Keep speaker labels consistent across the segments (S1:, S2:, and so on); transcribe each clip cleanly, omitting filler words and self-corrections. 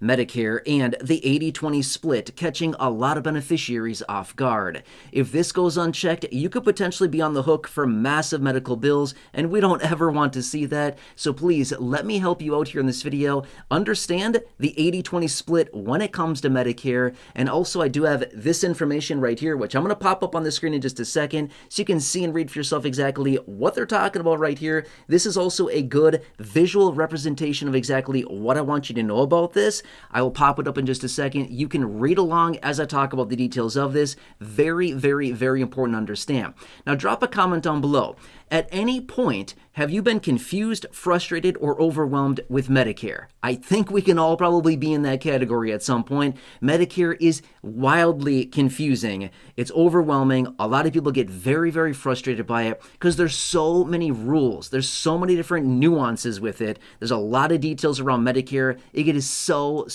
S1: Medicare and the 80-20 split catching a lot of beneficiaries off guard. If this goes unchecked, you could potentially be on the hook for massive medical bills, and we don't ever want to see that. So please let me help you out here in this video. Understand the 80-20 split when it comes to Medicare, and also I do have this information right here, which I'm going to pop up on the screen in just a second so you can see and read for yourself exactly what they're talking about right here. This is also a good visual representation of exactly what I want you to know about this. I will pop it up in just a second. You can read along as I talk about the details of this. Very, very, very important to understand. Now drop a comment down below. At any point, have you been confused, frustrated, or overwhelmed with Medicare? I think we can all probably be in that category at some point. Medicare is wildly confusing. It's overwhelming. A lot of people get very, very frustrated by it because there's so many rules. There's so many different nuances with it. There's a lot of details around Medicare. It is so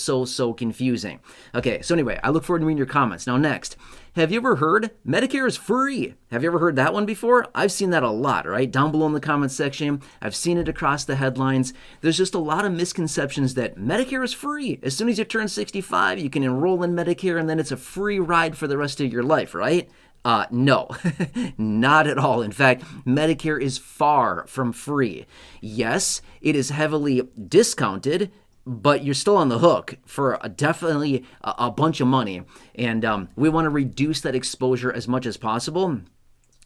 S1: confusing. Okay, so anyway, I look forward to reading your comments. Now next, have you ever heard Medicare is free? Have you ever heard that one before? I've seen that a lot, right? Down below in the comments section. I've seen it across the headlines. There's just a lot of misconceptions that Medicare is free. As soon as you turn 65, you can enroll in Medicare and then it's a free ride for the rest of your life, right? No, not at all. In fact, Medicare is far from free. Yes, it is heavily discounted, but you're still on the hook for definitely a bunch of money. And we want to reduce that exposure as much as possible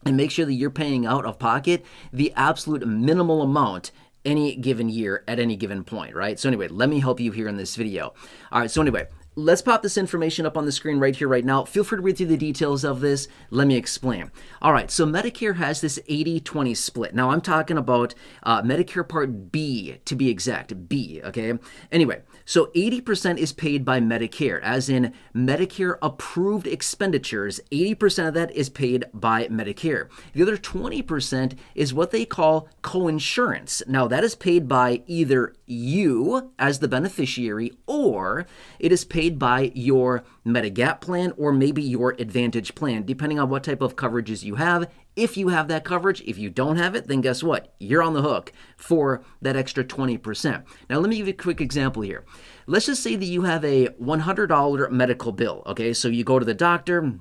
S1: and make sure that you're paying out of pocket the absolute minimal amount any given year at any given point, right? So anyway, let me help you here in this video. All right, so anyway, let's pop this information up on the screen right here, right now. Feel free to read through the details of this. Let me explain. All right, so Medicare has this 80-20 split. Now, I'm talking about Medicare Part B, to be exact, B, okay? Anyway, so 80% is paid by Medicare, as in Medicare approved expenditures. 80% of that is paid by Medicare. The other 20% is what they call coinsurance. Now, that is paid by either you as the beneficiary, or it is paid by your Medigap plan or maybe your Advantage plan, depending on what type of coverages you have. If you have that coverage, if you don't have it, then guess what? You're on the hook for that extra 20%. Now, let me give you a quick example here. Let's just say that you have a $100 medical bill, okay? So you go to the doctor,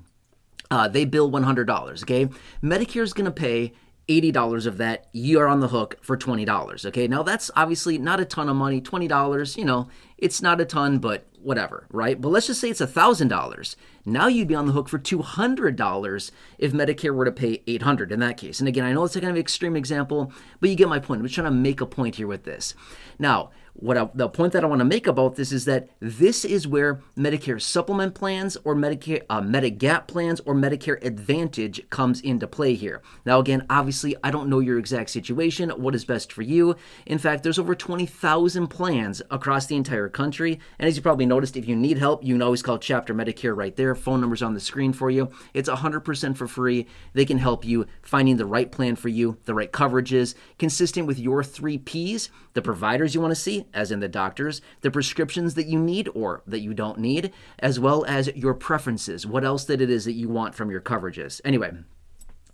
S1: they bill $100, okay? Medicare is going to pay $80 of that. You're on the hook for $20, okay? Now, that's obviously not a ton of money. $20, you know, it's not a ton, but whatever, right? But let's just say it's $1,000. Now you'd be on the hook for $200 if Medicare were to pay $800 in that case. And again, I know it's a kind of extreme example, but you get my point. I'm just trying to make a point here with this. Now, the point that I want to make about this is that this is where Medicare supplement plans or Medigap plans or Medicare Advantage comes into play here. Now, again, obviously, I don't know your exact situation, what is best for you. In fact, there's over 20,000 plans across the entire country. And as you probably noticed, if you need help, you can always call Chapter Medicare right there. Phone number's on the screen for you. It's 100% for free. They can help you finding the right plan for you, the right coverages, consistent with your 3 Ps, the providers you want to see, as in the doctors, the prescriptions that you need or that you don't need, as well as your preferences, what else that it is that you want from your coverages. Anyway,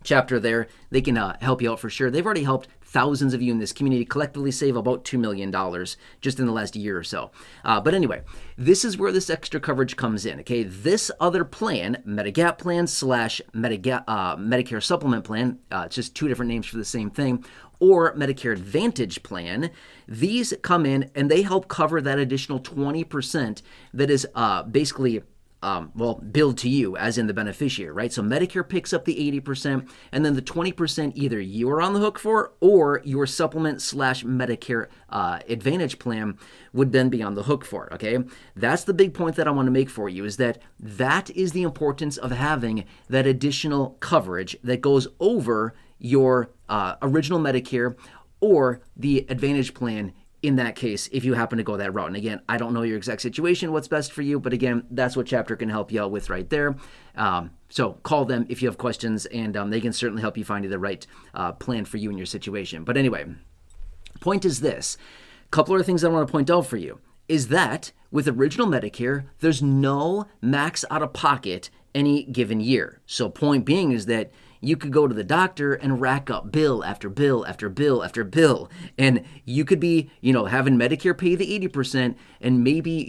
S1: Chapter there, they can help you out for sure. They've already helped thousands of you in this community collectively save about $2 million just in the last year or so. But anyway, this is where this extra coverage comes in, okay? This other plan, Medigap plan / Medicare supplement plan, it's just 2 different names for the same thing, or Medicare Advantage plan, these come in and they help cover that additional 20% that is basically billed to you as in the beneficiary, right? So Medicare picks up the 80%, and then the 20% either you are on the hook for or your supplement / Medicare Advantage plan would then be on the hook for, okay? That's the big point that I want to make for you, is that is the importance of having that additional coverage that goes over your original Medicare or the Advantage plan in that case, if you happen to go that route. And again, I don't know your exact situation, what's best for you, but again, that's what Chapter can help you out with right there. So call them if you have questions, and they can certainly help you find the right plan for you and your situation. But anyway, point is this. A couple other things I want to point out for you is that with original Medicare, there's no max out of pocket any given year. So point being is that you could go to the doctor and rack up bill after bill after bill after bill. And you could be, having Medicare pay the 80%, and maybe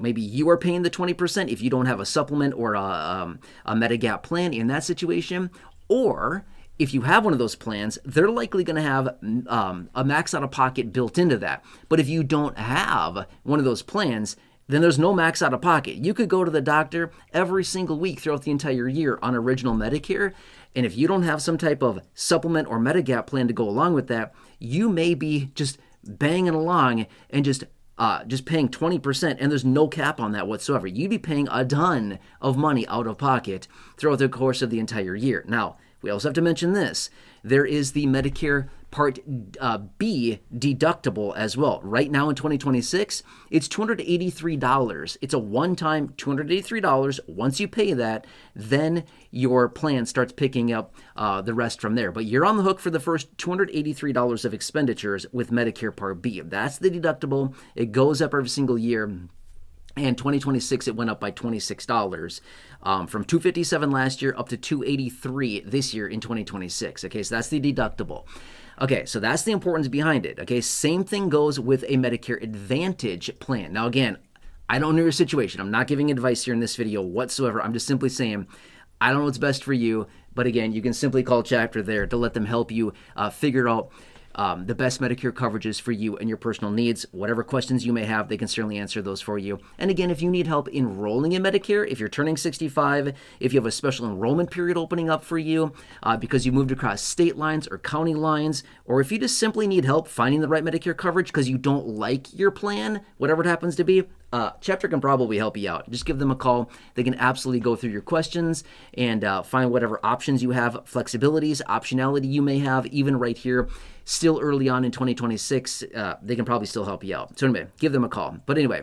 S1: maybe you are paying the 20% if you don't have a supplement or a Medigap plan in that situation. Or if you have one of those plans, they're likely going to have a max out of pocket built into that. But if you don't have one of those plans, then there's no max out of pocket. You could go to the doctor every single week throughout the entire year on original Medicare. And if you don't have some type of supplement or Medigap plan to go along with that, you may be just banging along and just paying 20%, and there's no cap on that whatsoever. You'd be paying a ton of money out of pocket throughout the course of the entire year. Now, we also have to mention this. There is the Medicare Part B deductible as well. Right now in 2026, it's $283. It's a one-time $283. Once you pay that, then your plan starts picking up the rest from there. But you're on the hook for the first $283 of expenditures with Medicare Part B. That's the deductible. It goes up every single year. And 2026, it went up by $26 from $257 last year up to $283 this year in 2026. Okay, so that's the deductible. Okay, so that's the importance behind it. Okay, same thing goes with a Medicare Advantage plan. Now, again, I don't know your situation. I'm not giving advice here in this video whatsoever. I'm just simply saying I don't know what's best for you. But again, you can simply call Chapter there to let them help you figure out the best Medicare coverages for you and your personal needs. Whatever questions you may have, they can certainly answer those for you. And again, if you need help enrolling in Medicare, if you're turning 65, if you have a special enrollment period opening up for you because you moved across state lines or county lines, or if you just simply need help finding the right Medicare coverage because you don't like your plan, whatever it happens to be, Chapter can probably help you out. Just give them a call. They can absolutely go through your questions and find whatever options you have, flexibilities, optionality you may have, even right here, still early on in 2026. They can probably still help you out. So anyway, give them a call. But anyway,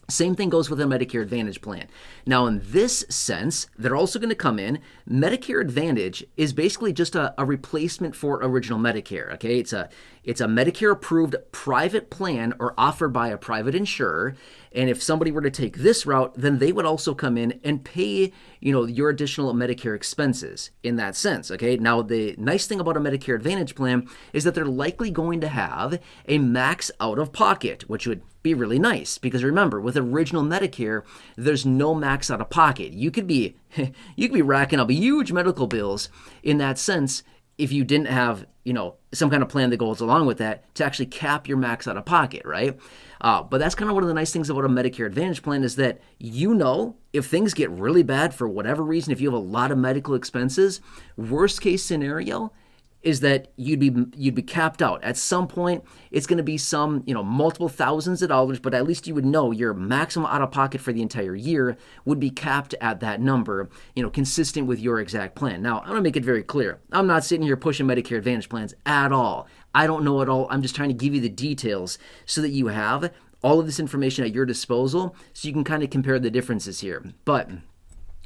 S1: same thing goes with a Medicare Advantage plan. Now, in this sense, they're also going to come in. Medicare Advantage is basically just a replacement for original Medicare. Okay, it's a Medicare-approved private plan or offered by a private insurer. And if somebody were to take this route, then they would also come in and pay, your additional Medicare expenses in that sense. Okay. Now, the nice thing about a Medicare Advantage plan is that they're likely going to have a max out of pocket, which would be really nice because remember, with original Medicare, there's no max out of pocket. You could be racking up huge medical bills in that sense if you didn't have, some kind of plan that goes along with that to actually cap your max out of pocket, right? But that's kind of one of the nice things about a Medicare Advantage plan is that, if things get really bad for whatever reason, if you have a lot of medical expenses, worst case scenario is that you'd be capped out. At some point, it's going to be some, multiple thousands of dollars, but at least you would know your maximum out of pocket for the entire year would be capped at that number, consistent with your exact plan. Now, I'm going to make it very clear. I'm not sitting here pushing Medicare Advantage plans at all. I don't know at all. I'm just trying to give you the details so that you have all of this information at your disposal so you can kind of compare the differences here. But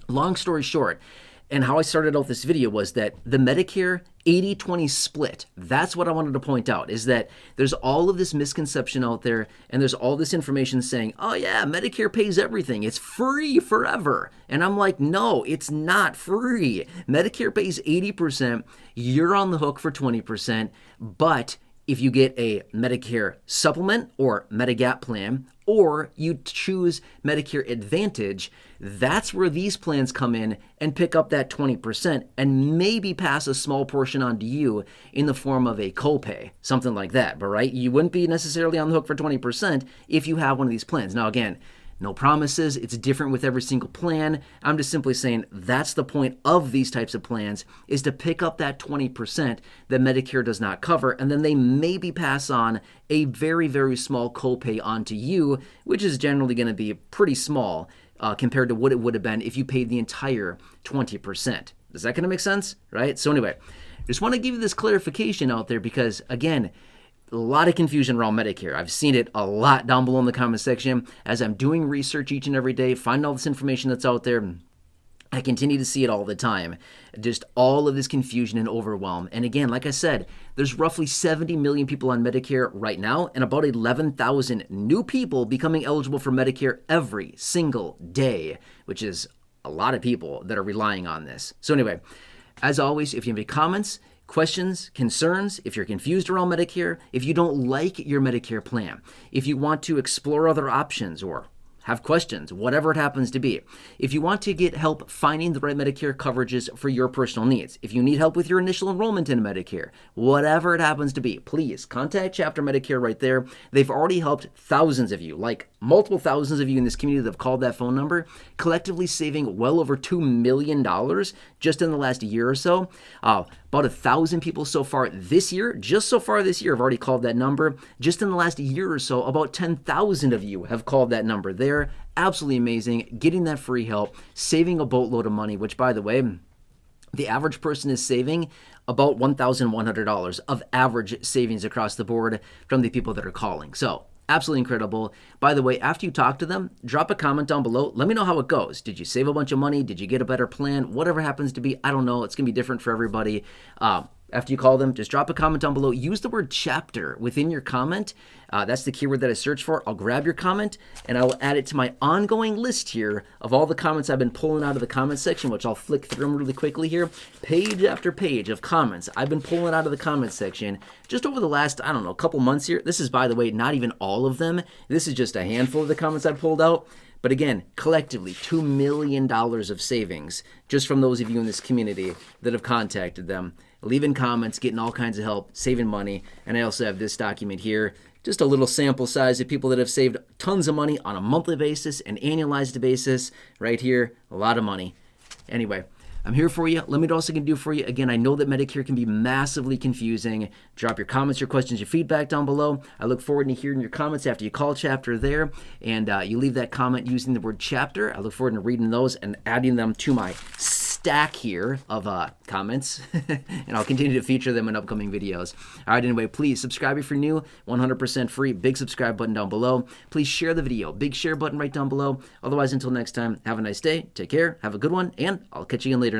S1: long story short, and how I started out this video was that the Medicare 80-20 split, that's what I wanted to point out, is that there's all of this misconception out there and there's all this information saying, oh yeah, Medicare pays everything. It's free forever. And I'm like, no, it's not free. Medicare pays 80%. You're on the hook for 20%. But if you get a Medicare supplement or Medigap plan, or you choose Medicare Advantage, that's where these plans come in and pick up that 20% and maybe pass a small portion on to you in the form of a copay, something like that. But right, you wouldn't be necessarily on the hook for 20% if you have one of these plans. Now again, no promises. It's different with every single plan. I'm just simply saying that's the point of these types of plans is to pick up that 20% that Medicare does not cover, and then they maybe pass on a very, very small copay onto you, which is generally going to be pretty small compared to what it would have been if you paid the entire 20%. Is that going to make sense? Right? So anyway, just want to give you this clarification out there because, again, a lot of confusion around Medicare. I've seen it a lot down below in the comment section as I'm doing research each and every day, finding all this information that's out there. I continue to see it all the time. Just all of this confusion and overwhelm. And again, like I said, there's roughly 70 million people on Medicare right now and about 11,000 new people becoming eligible for Medicare every single day, which is a lot of people that are relying on this. So anyway, as always, if you have any comments, questions, concerns, if you're confused around Medicare, if you don't like your Medicare plan, if you want to explore other options or have questions, whatever it happens to be. If you want to get help finding the right Medicare coverages for your personal needs, if you need help with your initial enrollment in Medicare, whatever it happens to be, please contact Chapter Medicare right there. They've already helped thousands of you, like multiple thousands of you in this community that have called that phone number, collectively saving well over $2 million just in the last year or so. About 1,000 people so far this year, just so far this year, have already called that number. Just in the last year or so, about 10,000 of you have called that number there. Absolutely amazing. Getting that free help, saving a boatload of money, which, by the way, the average person is saving about $1,100 of average savings across the board from the people that are calling. So absolutely incredible. By the way, after you talk to them, drop a comment down below. Let me know how it goes. Did you save a bunch of money? Did you get a better plan? Whatever happens to be, I don't know. It's going to be different for everybody. After you call them, just drop a comment down below. Use the word chapter within your comment. That's the keyword that I search for. I'll grab your comment and I will add it to my ongoing list here of all the comments I've been pulling out of the comment section, which I'll flick through them really quickly here. Page after page of comments I've been pulling out of the comment section just over the last, I don't know, couple months here. This is, by the way, not even all of them. This is just a handful of the comments I've pulled out. But again, collectively, $2 million of savings just from those of you in this community that have contacted them, leaving comments, getting all kinds of help, saving money. And I also have this document here, just a little sample size of people that have saved tons of money on a monthly basis, an annualized basis. Right here, a lot of money. Anyway, I'm here for you. Let me know what else I can do for you. Again, I know that Medicare can be massively confusing. Drop your comments, your questions, your feedback down below. I look forward to hearing your comments after you call Chapter there. And you leave that comment using the word chapter. I look forward to reading those and adding them to my stack here of comments. And I'll continue to feature them in upcoming videos. All right, anyway, please subscribe if you're new. 100% free. Big subscribe button down below. Please share the video. Big share button right down below. Otherwise, until next time, have a nice day. Take care. Have a good one. And I'll catch you again later.